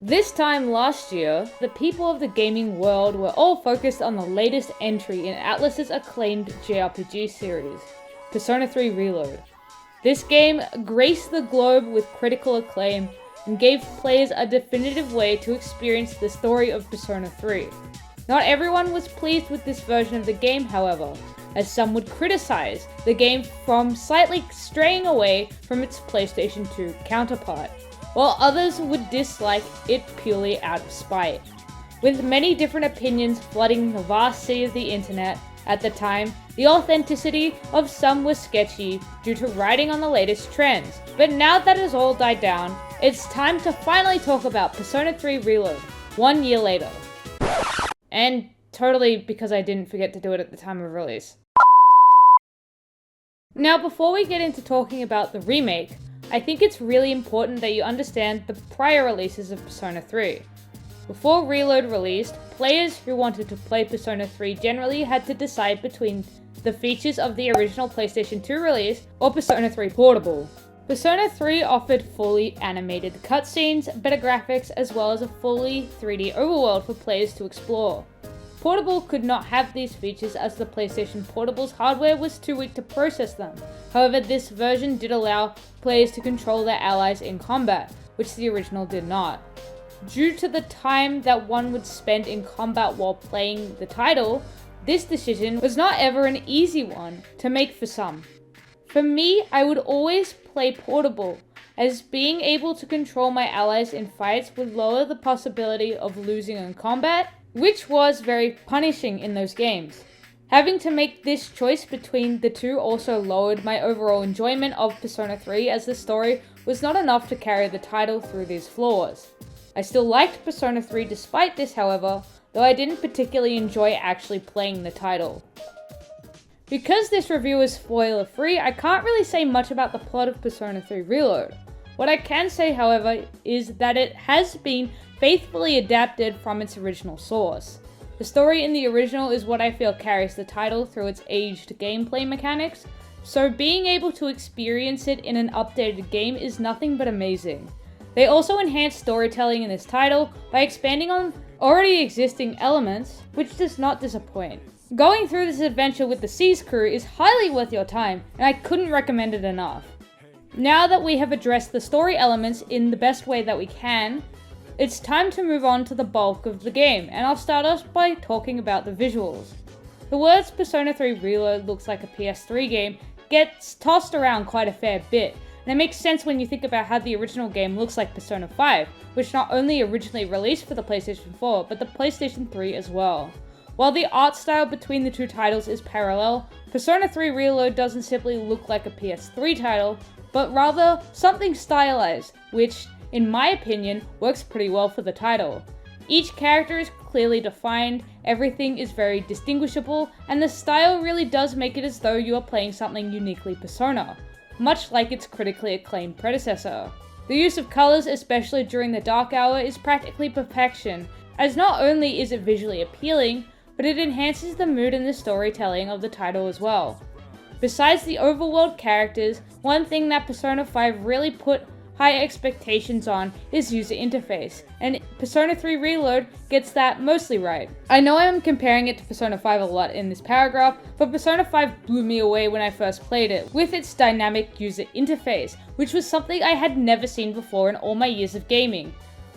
This time last year, the people of the gaming world were all focused on the latest entry in Atlus's acclaimed JRPG series, Persona 3 Reload. This game graced the globe with critical acclaim and gave players a definitive way to experience the story of Persona 3. Not everyone was pleased with this version of the game, however, as some would criticize the game from slightly straying away from its PlayStation 2 counterpart, while others would dislike it purely out of spite. With many different opinions flooding the vast sea of the internet at the time, the authenticity of some was sketchy due to riding on the latest trends. But now that has all died down, it's time to finally talk about Persona 3 Reload, 1 year later. And totally because I didn't forget to do it at the time of release. Now, before we get into talking about the remake, I think it's really important that you understand the prior releases of Persona 3. Before Reload released, players who wanted to play Persona 3 generally had to decide between the features of the original PlayStation 2 release or Persona 3 Portable. Persona 3 offered fully animated cutscenes, better graphics, as well as a fully 3D overworld for players to explore. Portable could not have these features as the PlayStation Portable's hardware was too weak to process them. However, this version did allow players to control their allies in combat, which the original did not. Due to the time that one would spend in combat while playing the title, this decision was not ever an easy one to make for some. For me, I would always play Portable, as being able to control my allies in fights would lower the possibility of losing in combat, which was very punishing in those games. Having to make this choice between the two also lowered my overall enjoyment of Persona 3, as the story was not enough to carry the title through these flaws. I still liked Persona 3 despite this, however, though I didn't particularly enjoy actually playing the title. Because this review is spoiler free, I can't really say much about the plot of Persona 3 Reload. What I can say, however, is that it has been faithfully adapted from its original source. The story in the original is what I feel carries the title through its aged gameplay mechanics, so being able to experience it in an updated game is nothing but amazing. They also enhanced storytelling in this title by expanding on already existing elements, which does not disappoint. Going through this adventure with the Seize crew is highly worth your time, and I couldn't recommend it enough. Now that we have addressed the story elements in the best way that we can, it's time to move on to the bulk of the game, and I'll start off by talking about the visuals. The words Persona 3 Reload looks like a PS3 game gets tossed around quite a fair bit, and it makes sense when you think about how the original game looks like Persona 5, which not only originally released for the PlayStation 4, but the PlayStation 3 as well. While the art style between the two titles is parallel, Persona 3 Reload doesn't simply look like a PS3 title, but rather something stylized, which, in my opinion, works pretty well for the title. Each character is clearly defined, everything is very distinguishable, and the style really does make it as though you are playing something uniquely Persona, much like its critically acclaimed predecessor. The use of colors, especially during the Dark Hour, is practically perfection, as not only is it visually appealing, but it enhances the mood and the storytelling of the title as well. Besides the overworld characters, one thing that Persona 5 really put high expectations on is user interface, and Persona 3 Reload gets that mostly right. I know I'm comparing it to Persona 5 a lot in this paragraph, but Persona 5 blew me away when I first played it, with its dynamic user interface, which was something I had never seen before in all my years of gaming.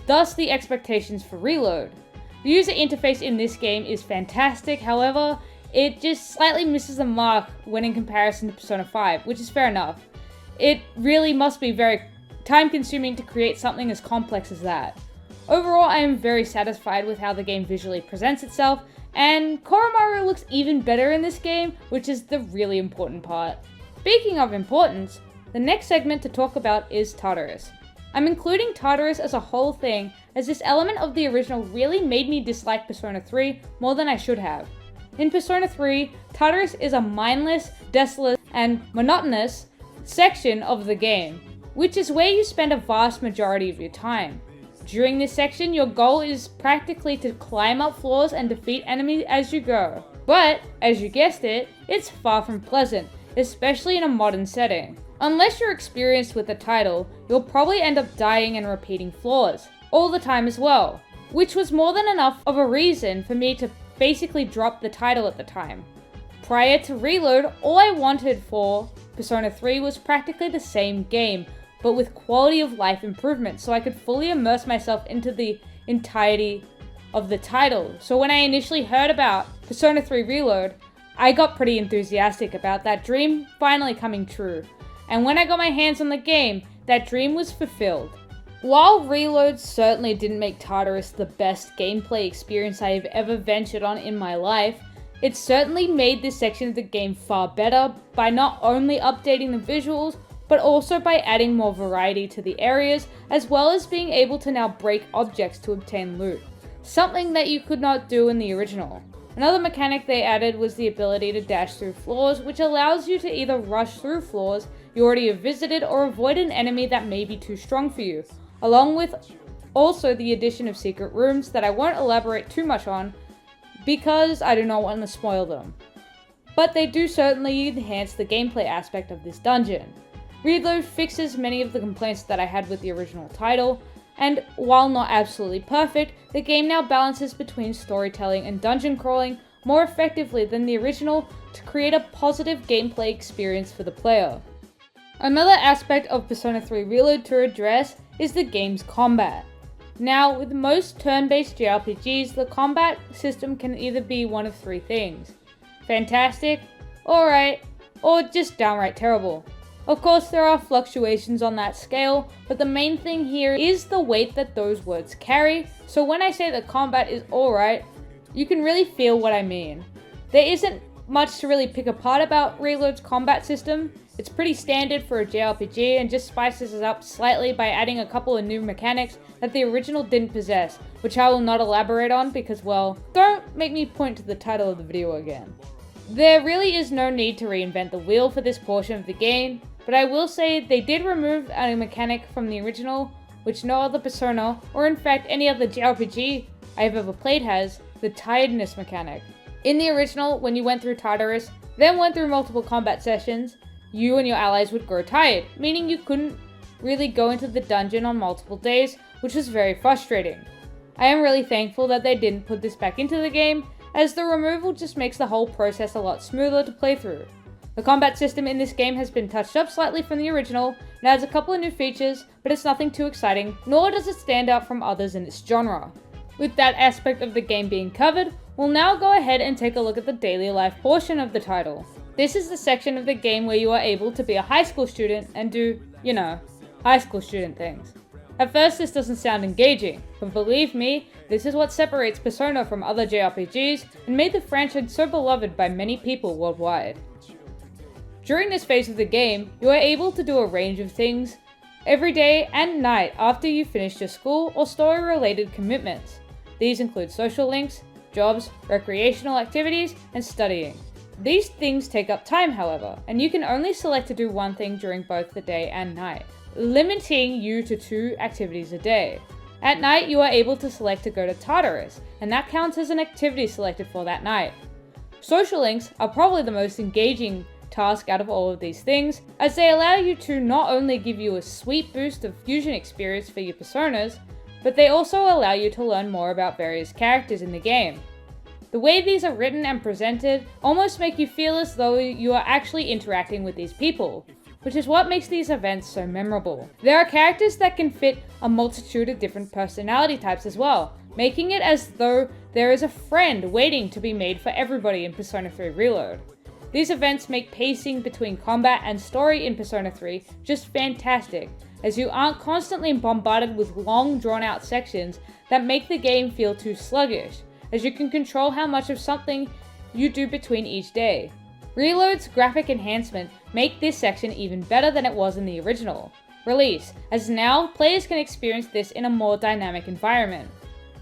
Thus the expectations for Reload. The user interface in this game is fantastic, however, it just slightly misses the mark when in comparison to Persona 5, which is fair enough. It really must be very time-consuming to create something as complex as that. Overall, I am very satisfied with how the game visually presents itself, and Koromaru looks even better in this game, which is the really important part. Speaking of importance, the next segment to talk about is Tartarus. I'm including Tartarus as a whole thing, as this element of the original really made me dislike Persona 3 more than I should have. In Persona 3, Tartarus is a mindless, desolate, and monotonous section of the game, which is where you spend a vast majority of your time. During this section, your goal is practically to climb up floors and defeat enemies as you go. But, as you guessed it, it's far from pleasant, especially in a modern setting. Unless you're experienced with the title, you'll probably end up dying and repeating floors. all the time as well, which was more than enough of a reason for me to basically drop the title at the time. Prior to Reload, all I wanted for Persona 3 was practically the same game, but with quality of life improvements, so I could fully immerse myself into the entirety of the title. So when I initially heard about Persona 3 Reload, I got pretty enthusiastic about that dream finally coming true. And when I got my hands on the game, that dream was fulfilled. While Reload certainly didn't make Tartarus the best gameplay experience I have ever ventured on in my life, it certainly made this section of the game far better by not only updating the visuals, but also by adding more variety to the areas, as well as being able to now break objects to obtain loot, something that you could not do in the original. Another mechanic they added was the ability to dash through floors, which allows you to either rush through floors you already have visited or avoid an enemy that may be too strong for you, along with also the addition of secret rooms that I won't elaborate too much on because I do not want to spoil them. But they do certainly enhance the gameplay aspect of this dungeon. Reload fixes many of the complaints that I had with the original title, and while not absolutely perfect, the game now balances between storytelling and dungeon crawling more effectively than the original to create a positive gameplay experience for the player. Another aspect of Persona 3 Reload to address is the game's combat. Now, with most turn-based JRPGs, the combat system can either be one of three things: fantastic, alright, or just downright terrible. Of course, there are fluctuations on that scale, but the main thing here is the weight that those words carry, so when I say the combat is alright, you can really feel what I mean. There isn't much to really pick apart about Reload's combat system. It's pretty standard for a JRPG and just spices it up slightly by adding a couple of new mechanics that the original didn't possess, which I will not elaborate on because, well, don't make me point to the title of the video again. There really is no need to reinvent the wheel for this portion of the game, but I will say they did remove a mechanic from the original, which no other Persona, or in fact any other JRPG I have ever played has, the tiredness mechanic. In the original, when you went through Tartarus, then went through multiple combat sessions, you and your allies would grow tired, meaning you couldn't really go into the dungeon on multiple days, which was very frustrating. I am really thankful that they didn't put this back into the game, as the removal just makes the whole process a lot smoother to play through. The combat system in this game has been touched up slightly from the original, and adds a couple of new features, but it's nothing too exciting, nor does it stand out from others in its genre. With that aspect of the game being covered, we'll now go ahead and take a look at the daily life portion of the title. This is the section of the game where you are able to be a high school student and do, you know, high school student things. At first this doesn't sound engaging, but believe me, this is what separates Persona from other JRPGs and made the franchise so beloved by many people worldwide. During this phase of the game, you are able to do a range of things every day and night after you finish your school or story-related commitments. These include social links, jobs, recreational activities, and studying. These things take up time, however, and you can only select to do one thing during both the day and night, limiting you to 2 activities a day. At night, you are able to select to go to Tartarus, and that counts as an activity selected for that night. Social links are probably the most engaging task out of all of these things, as they allow you to not only give you a sweet boost of fusion experience for your personas, but they also allow you to learn more about various characters in the game. The way these are written and presented almost make you feel as though you are actually interacting with these people, which is what makes these events so memorable. There are characters that can fit a multitude of different personality types as well, making it as though there is a friend waiting to be made for everybody in Persona 3 Reload. These events make pacing between combat and story in Persona 3 just fantastic, as you aren't constantly bombarded with long drawn-out sections that make the game feel too sluggish, as you can control how much of something you do between each day. Reload's graphic enhancement make this section even better than it was in the original release, as now players can experience this in a more dynamic environment.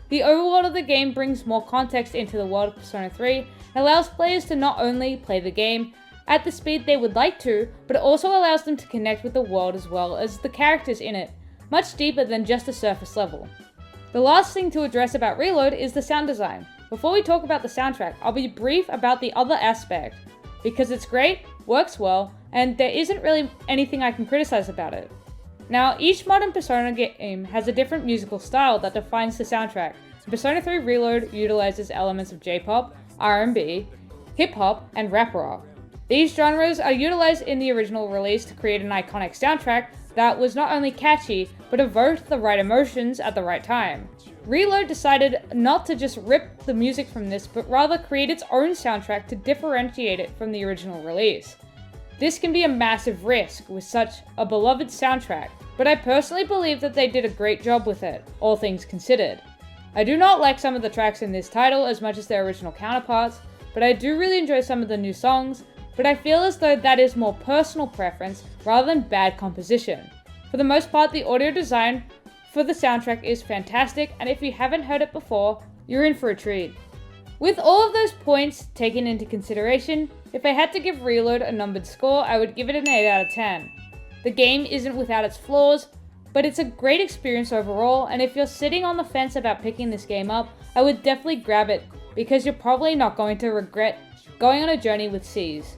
The overworld of the game brings more context into the world of Persona 3 and allows players to not only play the game at the speed they would like to, but it also allows them to connect with the world as well as the characters in it, much deeper than just a surface level. The last thing to address about Reload is the sound design. Before we talk about the soundtrack, I'll be brief about the other aspect, because it's great, works well, and there isn't really anything I can criticize about it. Now, each modern Persona game has a different musical style that defines the soundtrack. Persona 3 Reload utilizes elements of J-pop, R&B, hip-hop, and rap rock. These genres are utilized in the original release to create an iconic soundtrack that was not only catchy, but evoked the right emotions at the right time. Reload decided not to just rip the music from this, but rather create its own soundtrack to differentiate it from the original release. This can be a massive risk with such a beloved soundtrack, but I personally believe that they did a great job with it, all things considered. I do not like some of the tracks in this title as much as their original counterparts, but I do really enjoy some of the new songs, but I feel as though that is more personal preference rather than bad composition. For the most part, the audio design for the soundtrack is fantastic, and if you haven't heard it before, you're in for a treat. With all of those points taken into consideration, if I had to give Reload a numbered score, I would give it an 8 out of 10. The game isn't without its flaws, but it's a great experience overall, and if you're sitting on the fence about picking this game up, I would definitely grab it, because you're probably not going to regret going on a journey with C's.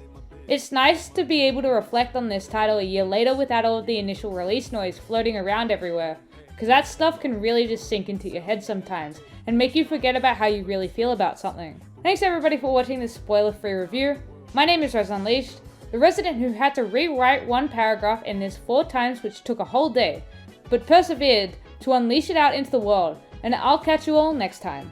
It's nice to be able to reflect on this title a year later without all of the initial release noise floating around everywhere, because that stuff can really just sink into your head sometimes, and make you forget about how you really feel about something. Thanks everybody for watching this spoiler-free review. My name is Res Unleashed, the resident who had to rewrite one paragraph in this 4 times, which took a whole day, but persevered to unleash it out into the world, and I'll catch you all next time.